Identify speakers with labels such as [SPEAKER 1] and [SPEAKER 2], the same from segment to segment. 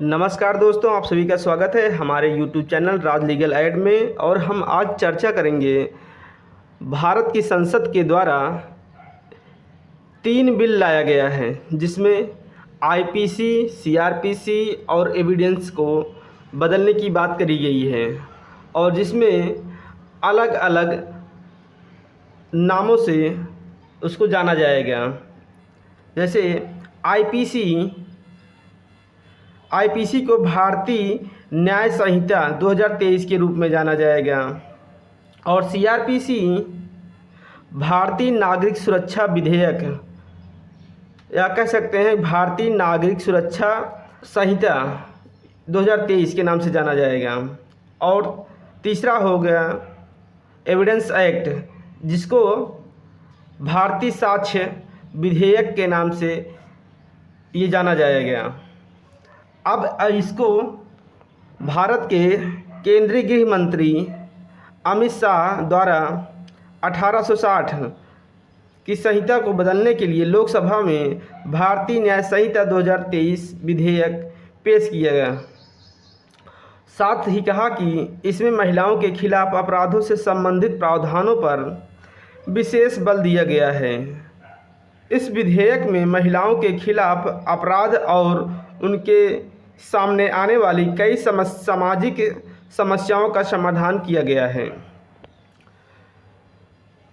[SPEAKER 1] नमस्कार दोस्तों, आप सभी का स्वागत है हमारे YouTube चैनल राज लीगल एड में। और हम आज चर्चा करेंगे भारत की संसद के द्वारा 3 बिल लाया गया है, जिसमें आईपीसी, सीआरपीसी और एविडेंस को बदलने की बात करी गई है और जिसमें अलग अलग नामों से उसको जाना जाएगा। जैसे आईपीसी को भारतीय न्याय संहिता 2023 के रूप में जाना जाएगा और सीआरपीसी भारतीय नागरिक सुरक्षा विधेयक या कह सकते हैं भारतीय नागरिक सुरक्षा संहिता 2023 के नाम से जाना जाएगा। और तीसरा हो गया एविडेंस एक्ट, जिसको भारतीय साक्ष्य विधेयक के नाम से ये जाना जाएगा। अब इसको भारत के केंद्रीय गृह मंत्री अमित शाह द्वारा 1860 की संहिता को बदलने के लिए लोकसभा में भारतीय न्याय संहिता 2023 विधेयक पेश किया गया। साथ ही कहा कि इसमें महिलाओं के खिलाफ अपराधों से संबंधित प्रावधानों पर विशेष बल दिया गया है। इस विधेयक में महिलाओं के खिलाफ अपराध और उनके सामने आने वाली कई सामाजिक समस्याओं का समाधान किया गया है।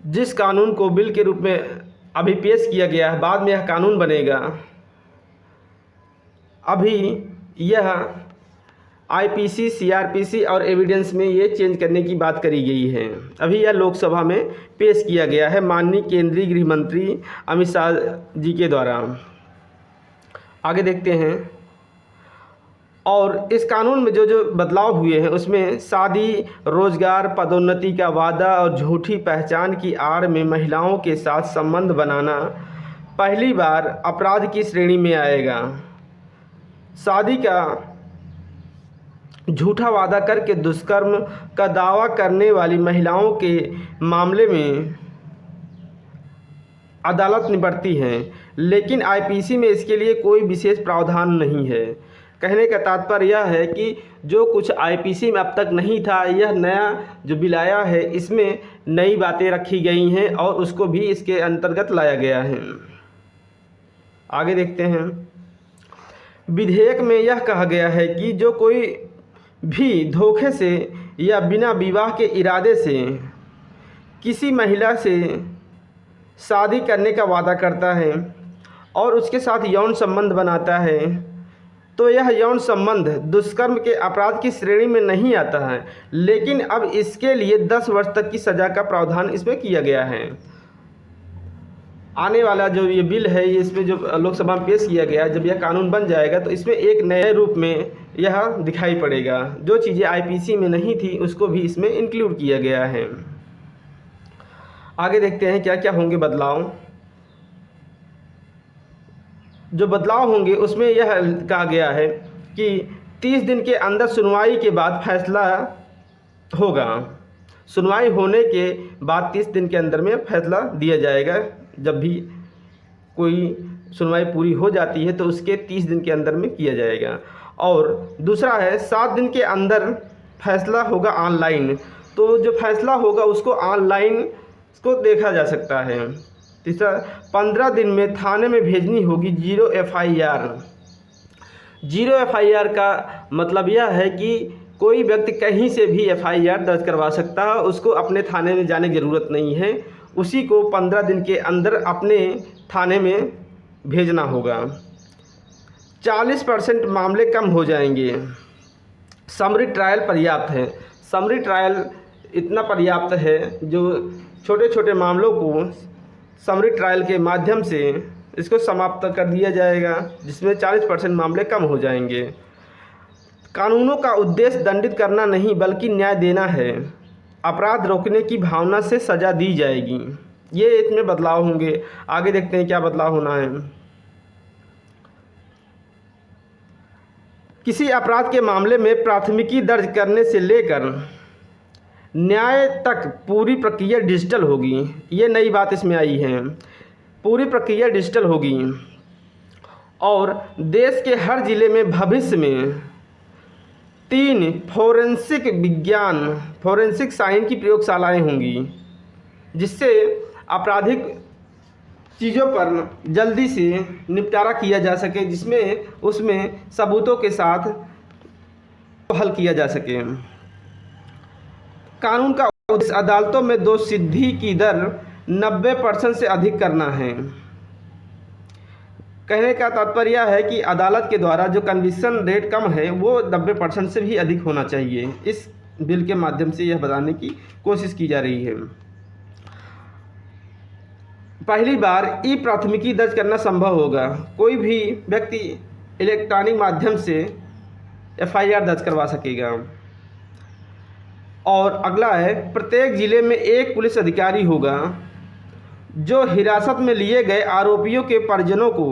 [SPEAKER 1] जिस कानून को बिल के रूप में अभी पेश किया गया है, बाद में यह कानून बनेगा। अभी यह आईपीसी, सीआरपीसी और एविडेंस में ये चेंज करने की बात करी गई है। अभी यह लोकसभा में पेश किया गया है माननीय केंद्रीय गृह मंत्री अमित शाह जी के द्वारा। आगे देखते हैं। और इस कानून में जो बदलाव हुए हैं उसमें शादी, रोजगार, पदोन्नति का वादा और झूठी पहचान की आड़ में महिलाओं के साथ संबंध बनाना पहली बार अपराध की श्रेणी में आएगा। शादी का झूठा वादा करके दुष्कर्म का दावा करने वाली महिलाओं के मामले में अदालत निपटती है, लेकिन आईपीसी में इसके लिए कोई विशेष प्रावधान नहीं है। कहने का तात्पर्य यह है कि जो कुछ आईपीसी में अब तक नहीं था, यह नया जो बिल आया है इसमें नई बातें रखी गई हैं और उसको भी इसके अंतर्गत लाया गया है। आगे देखते हैं। विधेयक में यह कहा गया है कि जो कोई भी धोखे से या बिना विवाह के इरादे से किसी महिला से शादी करने का वादा करता है और उसके साथ यौन संबंध बनाता है, तो यह यौन संबंध दुष्कर्म के अपराध की श्रेणी में नहीं आता है, लेकिन अब इसके लिए 10 वर्ष तक की सज़ा का प्रावधान इसमें किया गया है। आने वाला जो ये बिल है, इसमें जो लोकसभा में पेश किया गया, जब यह कानून बन जाएगा तो इसमें एक नए रूप में यह दिखाई पड़ेगा। जो चीज़ें आईपीसी में नहीं थी उसको भी इसमें इंक्लूड किया गया है। आगे देखते हैं क्या क्या होंगे बदलाव। जो बदलाव होंगे उसमें यह कहा गया है कि 30 दिन के अंदर सुनवाई के बाद फैसला होगा। सुनवाई होने के बाद 30 दिन के अंदर में फैसला दिया जाएगा। जब भी कोई सुनवाई पूरी हो जाती है तो उसके 30 दिन के अंदर में किया जाएगा। और दूसरा है 7 दिन के अंदर फैसला होगा ऑनलाइन, तो जो फैसला होगा उसको ऑनलाइन को देखा जा सकता है। तीसरा, 15 दिन में थाने में भेजनी होगी जीरो एफआईआर। जीरो एफआईआर का मतलब यह है कि कोई व्यक्ति कहीं से भी एफआईआर दर्ज करवा सकता है, उसको अपने थाने में जाने की ज़रूरत नहीं है, उसी को 15 दिन के अंदर अपने थाने में भेजना होगा। 40% मामले कम हो जाएंगे। समरी ट्रायल पर्याप्त है। समरी ट्रायल इतना पर्याप्त है जो छोटे छोटे मामलों को समरी ट्रायल के माध्यम से इसको समाप्त कर दिया जाएगा, जिसमें 40% मामले कम हो जाएंगे। कानूनों का उद्देश्य दंडित करना नहीं बल्कि न्याय देना है। अपराध रोकने की भावना से सज़ा दी जाएगी। ये इसमें बदलाव होंगे। आगे देखते हैं क्या बदलाव होना है। किसी अपराध के मामले में प्राथमिकी दर्ज करने से लेकर न्याय तक पूरी प्रक्रिया डिजिटल होगी। ये नई बात इसमें आई है। पूरी प्रक्रिया डिजिटल होगी और देश के हर जिले में भविष्य में 3 फोरेंसिक साइंस की प्रयोगशालाएं होंगी, जिससे आपराधिक चीज़ों पर जल्दी से निपटारा किया जा सके, जिसमें उसमें सबूतों के साथ हल किया जा सके। कानून का उद्देश्य अदालतों में दोष सिद्धि की दर 90% से अधिक करना है। कहने का तात्पर्य है कि अदालत के द्वारा जो कन्विक्शन रेट कम है वो 90% से भी अधिक होना चाहिए। इस बिल के माध्यम से यह बताने की कोशिश की जा रही है। पहली बार ई प्राथमिकी दर्ज करना संभव होगा। कोई भी व्यक्ति इलेक्ट्रॉनिक माध्यम से FIR दर्ज करवा सकेगा। और अगला है, प्रत्येक जिले में एक पुलिस अधिकारी होगा जो हिरासत में लिए गए आरोपियों के परिजनों को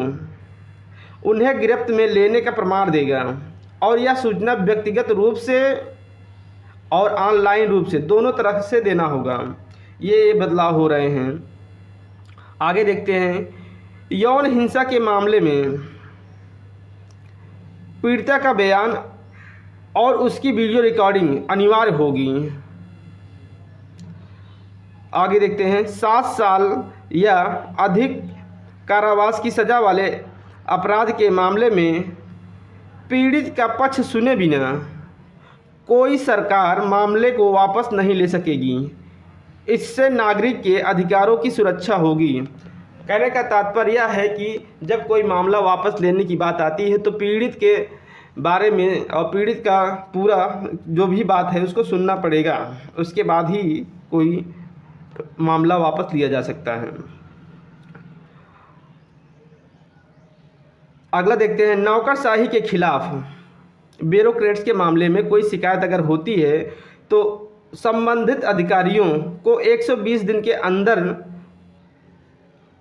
[SPEAKER 1] उन्हें गिरफ्त में लेने का प्रमाण देगा, और यह सूचना व्यक्तिगत रूप से और ऑनलाइन रूप से दोनों तरह से देना होगा। ये बदलाव हो रहे हैं। आगे देखते हैं, यौन हिंसा के मामले में पीड़िता का बयान और उसकी वीडियो रिकॉर्डिंग अनिवार्य होगी। आगे देखते हैं, 7 साल या अधिक कारावास की सज़ा वाले अपराध के मामले में पीड़ित का पक्ष सुने बिना कोई सरकार मामले को वापस नहीं ले सकेगी। इससे नागरिक के अधिकारों की सुरक्षा होगी। कहने का तात्पर्य है कि जब कोई मामला वापस लेने की बात आती है तो पीड़ित के बारे में और पीड़ित का पूरा जो भी बात है उसको सुनना पड़ेगा, उसके बाद ही कोई मामला वापस लिया जा सकता है। अगला देखते हैं, नौकरशाही के खिलाफ ब्यूरोक्रेट्स के मामले में कोई शिकायत अगर होती है तो संबंधित अधिकारियों को 120 दिन के अंदर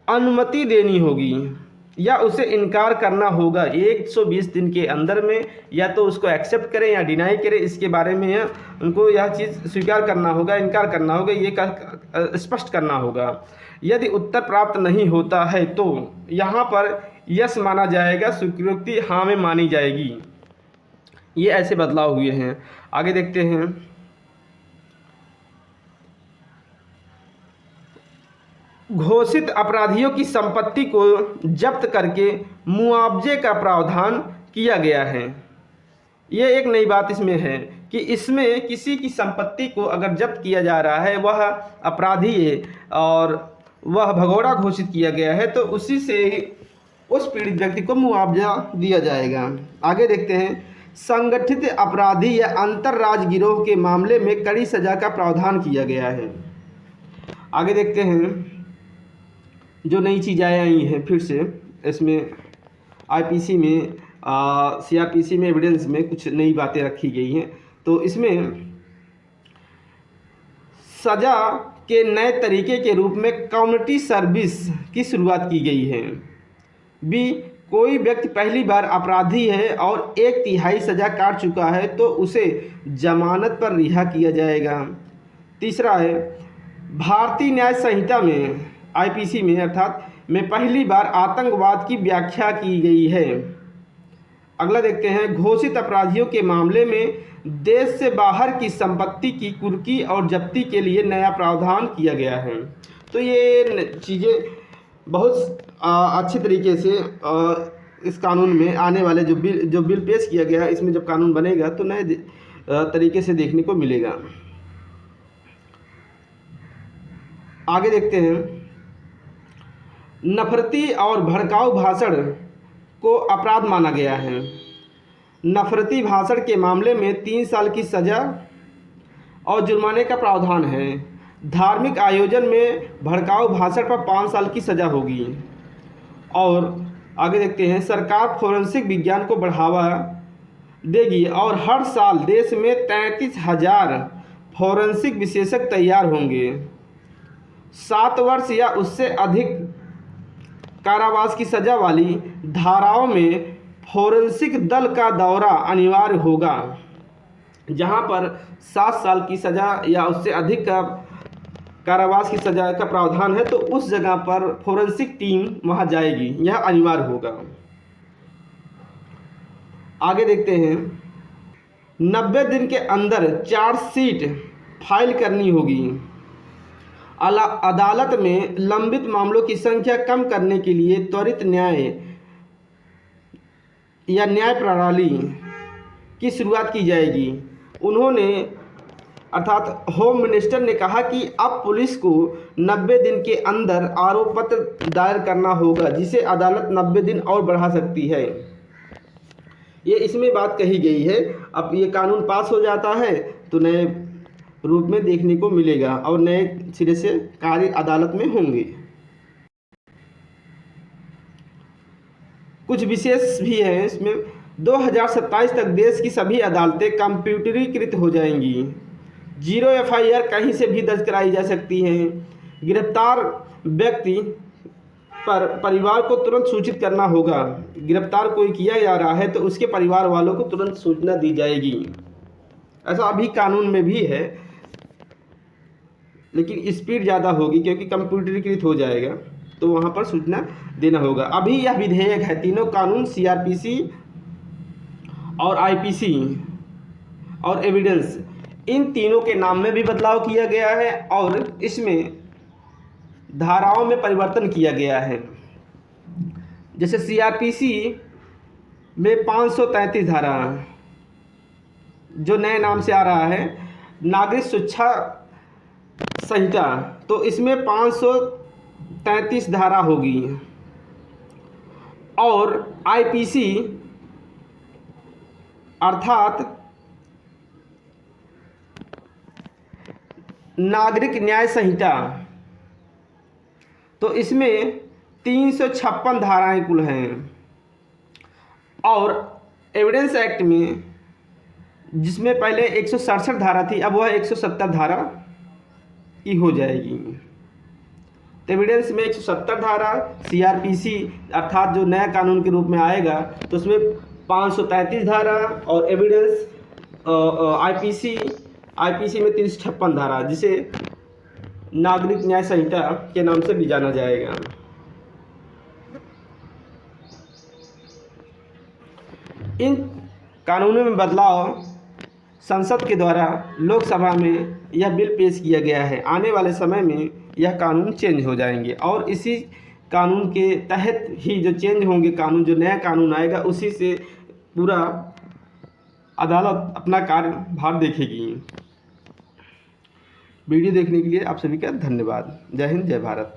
[SPEAKER 1] अनुमति देनी होगी या उसे इनकार करना होगा। 120 दिन के अंदर में या तो उसको एक्सेप्ट करें या डिनाई करें, इसके बारे में उनको यह चीज़ स्वीकार करना होगा, इनकार करना होगा, ये स्पष्ट करना होगा। यदि उत्तर प्राप्त नहीं होता है तो यहाँ पर यस माना जाएगा, स्वीकृति हाँ में मानी जाएगी। ये ऐसे बदलाव हुए हैं। आगे देखते हैं, घोषित अपराधियों की संपत्ति को जब्त करके मुआवजे का प्रावधान किया गया है। ये एक नई बात इसमें है कि इसमें किसी की संपत्ति को अगर जब्त किया जा रहा है, वह अपराधी है और वह भगोड़ा घोषित किया गया है, तो उसी से उस पीड़ित व्यक्ति को मुआवजा दिया जाएगा। आगे देखते हैं, संगठित अपराधी या अंतर्राज्य गिरोह के मामले में कड़ी सजा का प्रावधान किया गया है। आगे देखते हैं, जो नई चीज़ें आई हैं फिर से इसमें IPC में CRPC में एविडेंस में कुछ नई बातें रखी गई हैं। तो इसमें सज़ा के नए तरीके के रूप में कम्युनिटी सर्विस की शुरुआत की गई है। कोई व्यक्ति पहली बार अपराधी है और 1/3 सज़ा काट चुका है तो उसे जमानत पर रिहा किया जाएगा। तीसरा है, भारतीय न्याय संहिता में IPC में अर्थात में पहली बार आतंकवाद की व्याख्या की गई है। अगला देखते हैं, घोषित अपराधियों के मामले में देश से बाहर की संपत्ति की कुर्की और जब्ती के लिए नया प्रावधान किया गया है। तो ये चीज़ें बहुत अच्छे तरीके से इस कानून में आने वाले जो बिल पेश किया गया है, इसमें जब कानून बनेगा तो नए तरीके से देखने को मिलेगा। आगे देखते हैं, नफरती और भड़काऊ भाषण को अपराध माना गया है। नफरती भाषण के मामले में 3 साल की सज़ा और जुर्माने का प्रावधान है। धार्मिक आयोजन में भड़काऊ भाषण पर 5 साल की सज़ा होगी। और आगे देखते हैं, सरकार फोरेंसिक विज्ञान को बढ़ावा देगी और हर साल देश में 33,000 फोरेंसिक विशेषज्ञ तैयार होंगे। 7 वर्ष या उससे अधिक कारावास की सज़ा वाली धाराओं में फोरेंसिक दल का दौरा अनिवार्य होगा। जहां पर 7 साल की सज़ा या उससे अधिक का कारावास की सज़ा का प्रावधान है तो उस जगह पर फोरेंसिक टीम वहां जाएगी, यह अनिवार्य होगा। आगे देखते हैं, 90 दिन के अंदर चार्जशीट फाइल करनी होगी। अदालत में लंबित मामलों की संख्या कम करने के लिए त्वरित न्याय या न्याय प्रणाली की शुरुआत की जाएगी। उन्होंने अर्थात होम मिनिस्टर ने कहा कि अब पुलिस को 90 दिन के अंदर आरोप पत्र दायर करना होगा, जिसे अदालत 90 दिन और बढ़ा सकती है। ये इसमें बात कही गई है। अब ये कानून पास हो जाता है तो नए रूप में देखने को मिलेगा और नए सिरे से कार्य अदालत में होंगे। कुछ विशेष भी है इसमें। 2027 तक देश की सभी अदालतें कंप्यूटरीकृत हो जाएंगी। 0 FIR कहीं से भी दर्ज कराई जा सकती हैं। गिरफ्तार व्यक्ति पर परिवार को तुरंत सूचित करना होगा। गिरफ्तार कोई किया जा रहा है तो उसके परिवार वालों को तुरंत सूचना दी जाएगी। ऐसा अभी कानून में भी है, लेकिन स्पीड ज़्यादा होगी क्योंकि कंप्यूटरीकृत हो जाएगा, तो वहाँ पर सूचना देना होगा। अभी यह विधेयक है, तीनों कानून CRPC और IPC और एविडेंस, इन तीनों के नाम में भी बदलाव किया गया है और इसमें धाराओं में परिवर्तन किया गया है। जैसे CRPC में 533 धारा जो नए नाम से आ रहा है, नागरिक सुरक्षा संहिता, तो इसमें 533 धारा होगी। और IPC अर्थात नागरिक न्याय संहिता, तो इसमें 356 धाराएं कुल हैं। और एविडेंस एक्ट में, जिसमें पहले 167 धारा थी, अब वह 170 धारा की हो जाएगी। तो एविडेंस में 170 धारा, CRPC अर्थात जो नया कानून के रूप में आएगा तो उसमें 533 धारा, और एविडेंस IPC में 356 धारा, जिसे नागरिक न्याय संहिता के नाम से भी जाना जाएगा। इन कानूनों में बदलाव संसद के द्वारा लोकसभा में यह बिल पेश किया गया है। आने वाले समय में यह कानून चेंज हो जाएंगे और इसी कानून के तहत ही जो चेंज होंगे कानून, जो नया कानून आएगा उसी से पूरा अदालत अपना कार्यभार देखेगी। वीडियो देखने के लिए आप सभी का धन्यवाद। जय हिंद, जय भारत।